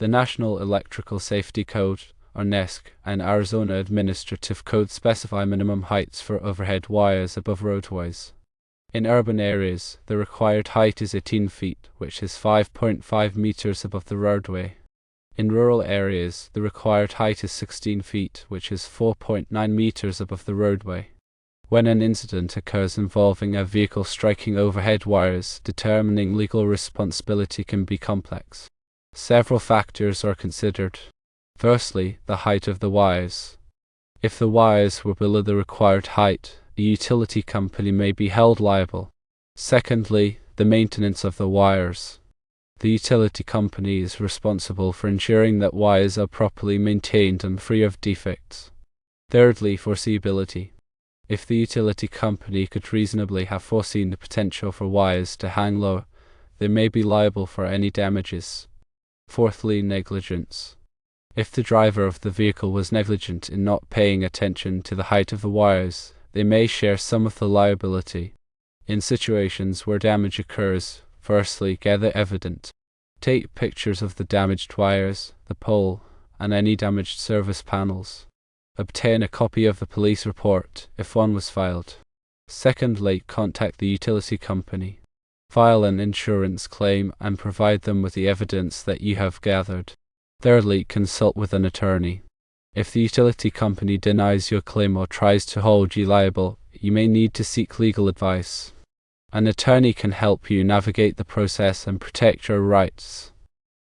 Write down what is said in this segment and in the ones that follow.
The National Electrical Safety Code, or NESC, and Arizona Administrative Code specify minimum heights for overhead wires above roadways. In urban areas, the required height is 18 feet, which is 5.5 meters above the roadway. In rural areas, the required height is 16 feet, which is 4.9 meters above the roadway. When an incident occurs involving a vehicle striking overhead wires, determining legal responsibility can be complex. Several factors are considered. Firstly, the height of the wires. If the wires were below the required height, the utility company may be held liable. Secondly, the maintenance of the wires. The utility company is responsible for ensuring that wires are properly maintained and free of defects. Thirdly, foreseeability. If the utility company could reasonably have foreseen the potential for wires to hang low, they may be liable for any damages. Fourthly, negligence. If the driver of the vehicle was negligent in not paying attention to the height of the wires, they may share some of the liability. In situations where damage occurs, firstly, gather evidence. Take pictures of the damaged wires, the pole, and any damaged service panels. Obtain a copy of the police report, if one was filed. Secondly, contact the utility company. File an insurance claim and provide them with the evidence that you have gathered. Thirdly, consult with an attorney. If the utility company denies your claim or tries to hold you liable, you may need to seek legal advice. An attorney can help you navigate the process and protect your rights.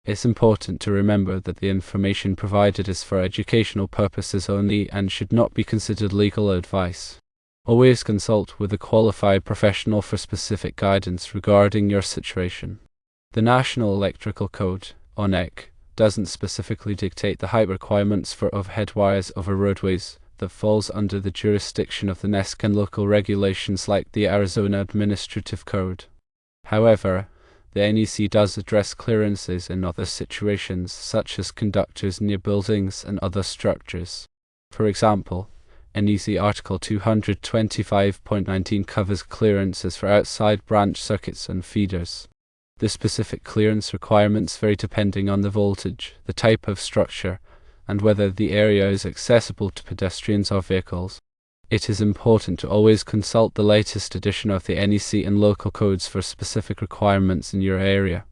It's important to remember that the information provided is for educational purposes only and should not be considered legal advice. Always consult with a qualified professional for specific guidance regarding your situation. The National Electrical Code, or NEC, doesn't specifically dictate the height requirements for overhead wires over roadways. That falls under the jurisdiction of the NESC and local regulations like the Arizona Administrative Code. However, the NEC does address clearances in other situations, such as conductors near buildings and other structures. For example, NEC Article 225.19 covers clearances for outside branch circuits and feeders. The specific clearance requirements vary depending on the voltage, the type of structure, and whether the area is accessible to pedestrians or vehicles. It is important to always consult the latest edition of the NEC and local codes for specific requirements in your area.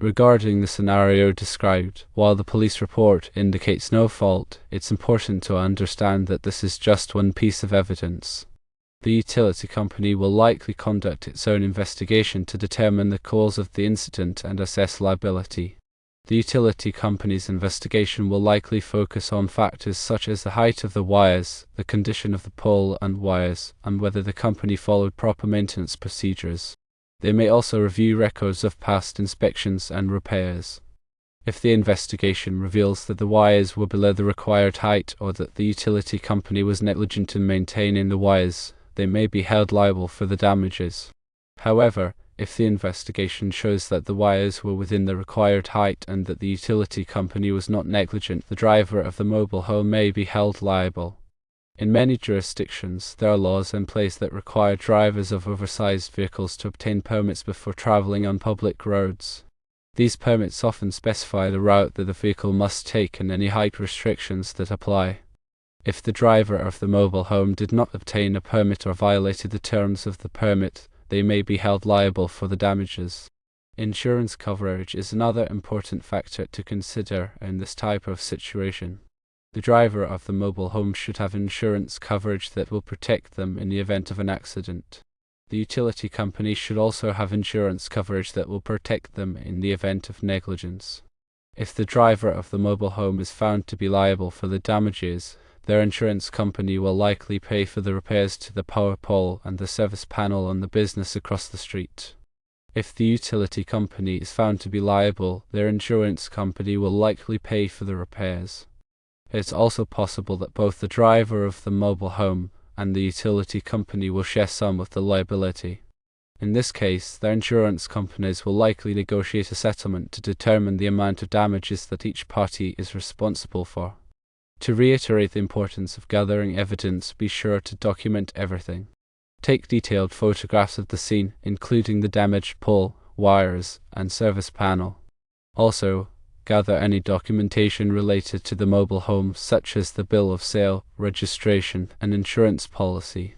Regarding the scenario described, while the police report indicates no fault, it's important to understand that this is just one piece of evidence. The utility company will likely conduct its own investigation to determine the cause of the incident and assess liability. The utility company's investigation will likely focus on factors such as the height of the wires, the condition of the pole and wires, and whether the company followed proper maintenance procedures. They may also review records of past inspections and repairs. If the investigation reveals that the wires were below the required height or that the utility company was negligent in maintaining the wires, they may be held liable for the damages. However, if the investigation shows that the wires were within the required height and that the utility company was not negligent, the driver of the mobile home may be held liable. In many jurisdictions, there are laws in place that require drivers of oversized vehicles to obtain permits before traveling on public roads. These permits often specify the route that the vehicle must take and any height restrictions that apply. If the driver of the mobile home did not obtain a permit or violated the terms of the permit, they may be held liable for the damages. Insurance coverage is another important factor to consider in this type of situation. The driver of the mobile home should have insurance coverage that will protect them in the event of an accident. The utility company should also have insurance coverage that will protect them in the event of negligence. If the driver of the mobile home is found to be liable for the damages, their insurance company will likely pay for the repairs to the power pole and the service panel on the business across the street. If the utility company is found to be liable, their insurance company will likely pay for the repairs. It's also possible that both the driver of the mobile home and the utility company will share some of the liability. In this case, their insurance companies will likely negotiate a settlement to determine the amount of damages that each party is responsible for. To reiterate the importance of gathering evidence, be sure to document everything. Take detailed photographs of the scene, including the damaged pole, wires, and service panel. Also, Gather any documentation related to the mobile home, such as the bill of sale, registration, and insurance policy.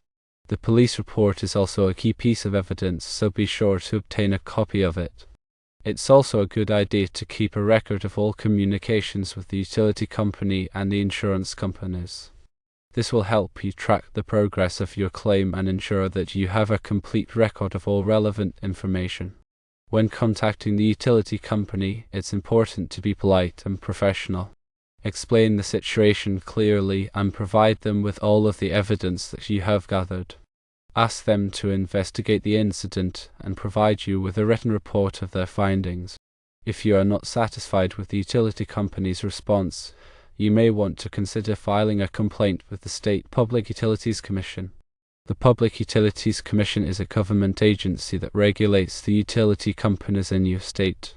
The police report is also a key piece of evidence, so be sure to obtain a copy of it. It's also a good idea to keep a record of all communications with the utility company and the insurance companies. This will help you track the progress of your claim and ensure that you have a complete record of all relevant information. When contacting the utility company, it's important to be polite and professional. Explain the situation clearly and provide them with all of the evidence that you have gathered. Ask them to investigate the incident and provide you with a written report of their findings. If you are not satisfied with the utility company's response, you may want to consider filing a complaint with the State Public Utilities Commission. The Public Utilities Commission is a government agency that regulates the utility companies in your state.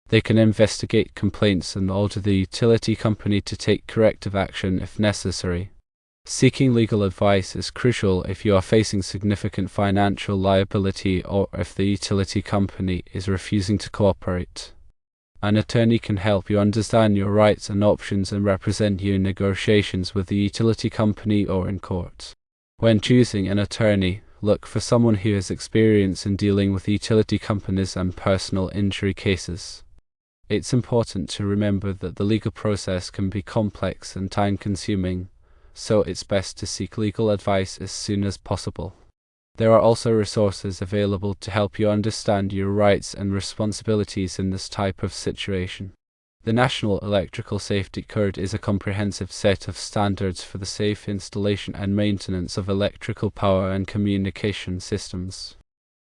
They can investigate complaints and order the utility company to take corrective action if necessary. Seeking legal advice is crucial if you are facing significant financial liability or if the utility company is refusing to cooperate. An attorney can help you understand your rights and options and represent you in negotiations with the utility company or in court. When choosing an attorney, look for someone who has experience in dealing with utility companies and personal injury cases. It's important to remember that the legal process can be complex and time-consuming, so it's best to seek legal advice as soon as possible. There are also resources available to help you understand your rights and responsibilities in this type of situation. The National Electrical Safety Code is a comprehensive set of standards for the safe installation and maintenance of electrical power and communication systems.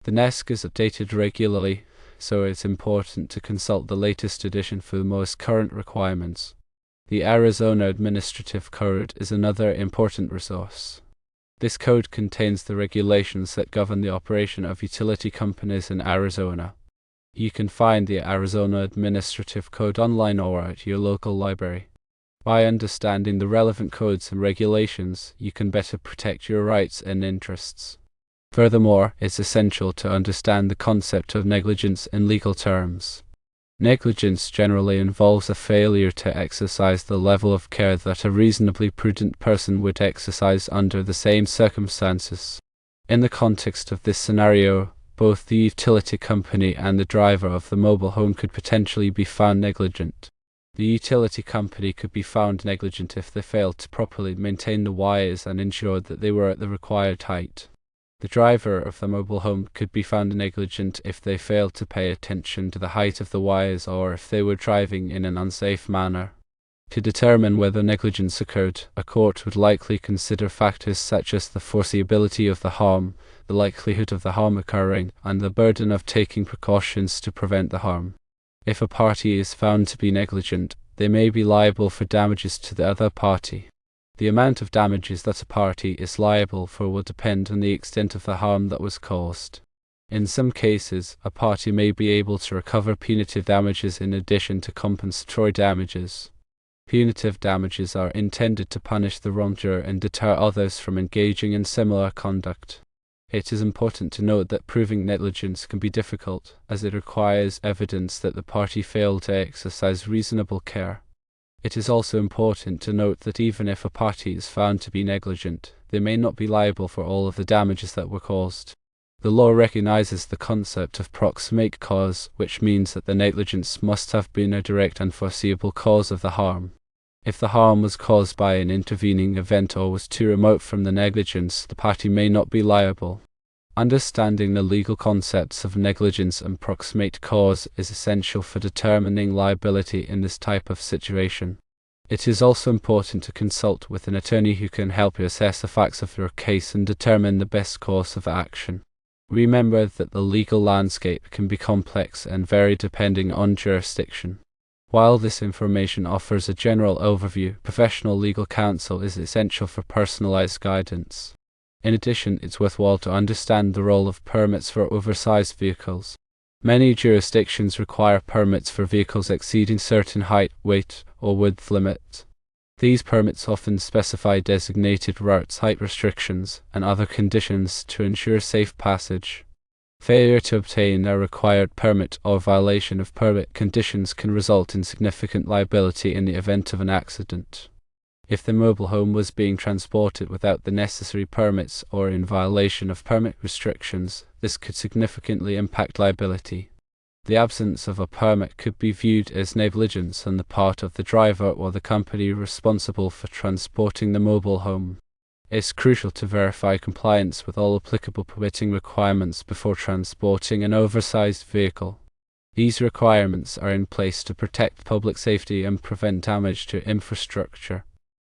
The NESC is updated regularly, so it's important to consult the latest edition for the most current requirements. The Arizona Administrative Code is another important resource. This code contains the regulations that govern the operation of utility companies in Arizona. You can find the Arizona Administrative Code online or at your local library. By understanding the relevant codes and regulations, you can better protect your rights and interests. Furthermore, it's essential to understand the concept of negligence in legal terms. Negligence generally involves a failure to exercise the level of care that a reasonably prudent person would exercise under the same circumstances. In the context of this scenario, both the utility company and the driver of the mobile home could potentially be found negligent. The utility company could be found negligent if they failed to properly maintain the wires and ensure that they were at the required height. The driver of the mobile home could be found negligent if they failed to pay attention to the height of the wires or if they were driving in an unsafe manner. To determine whether negligence occurred, a court would likely consider factors such as the foreseeability of the harm, the likelihood of the harm occurring, and the burden of taking precautions to prevent the harm. If a party is found to be negligent, they may be liable for damages to the other party. The amount of damages that a party is liable for will depend on the extent of the harm that was caused. In some cases, a party may be able to recover punitive damages in addition to compensatory damages. Punitive damages are intended to punish the wrongdoer and deter others from engaging in similar conduct. It is important to note that proving negligence can be difficult, as it requires evidence that the party failed to exercise reasonable care. It is also important to note that even if a party is found to be negligent, they may not be liable for all of the damages that were caused. The law recognizes the concept of proximate cause, which means that the negligence must have been a direct and foreseeable cause of the harm. If the harm was caused by an intervening event or was too remote from the negligence, the party may not be liable. Understanding the legal concepts of negligence and proximate cause is essential for determining liability in this type of situation. It is also important to consult with an attorney who can help you assess the facts of your case and determine the best course of action. Remember that the legal landscape can be complex and vary depending on jurisdiction. While this information offers a general overview, professional legal counsel is essential for personalized guidance. In addition, it's worthwhile to understand the role of permits for oversized vehicles. Many jurisdictions require permits for vehicles exceeding certain height, weight, or width limits. These permits often specify designated routes, height restrictions, and other conditions to ensure safe passage. Failure to obtain a required permit or violation of permit conditions can result in significant liability in the event of an accident. If the mobile home was being transported without the necessary permits or in violation of permit restrictions, this could significantly impact liability. The absence of a permit could be viewed as negligence on the part of the driver or the company responsible for transporting the mobile home. It's crucial to verify compliance with all applicable permitting requirements before transporting an oversized vehicle. These requirements are in place to protect public safety and prevent damage to infrastructure.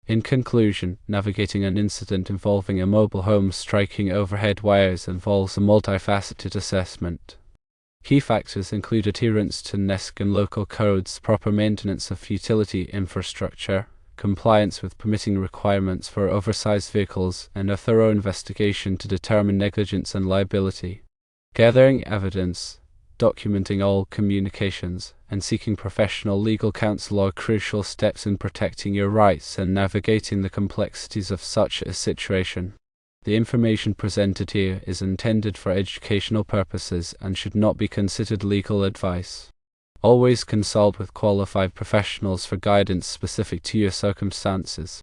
In conclusion, navigating an incident involving a mobile home striking overhead wires involves a multifaceted assessment. Key factors include adherence to NESC and local codes, proper maintenance of utility infrastructure, compliance with permitting requirements for oversized vehicles, and a thorough investigation to determine negligence and liability. Gathering evidence, documenting all communications, and seeking professional legal counsel are crucial steps in protecting your rights and navigating the complexities of such a situation. The information presented here is intended for educational purposes and should not be considered legal advice. Always consult with qualified professionals for guidance specific to your circumstances.